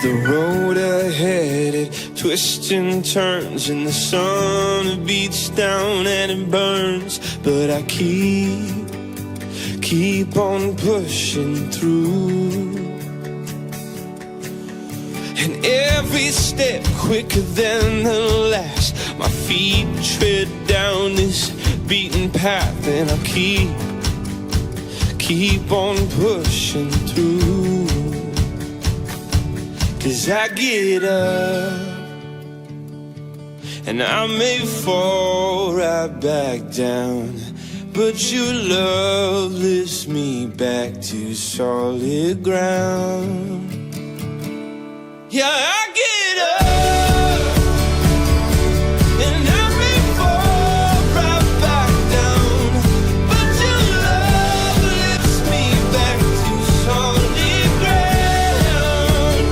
The road ahead, it twists and turns, and the sun it beats down and it burns. But I keep on pushing through. And every step quicker than the last, my feet tread down this beaten path, and I keep on pushing through. 'Cause I get up, and I may fall right back down, but your love lifts me back to solid ground. Yeah, I get up, and I may fall right back down, but your love lifts me back to solid ground.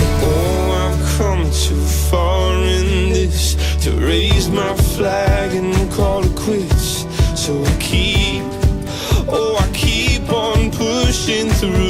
And oh, I've come too far in this to raise my flag and call it quits. So I keep on pushing through.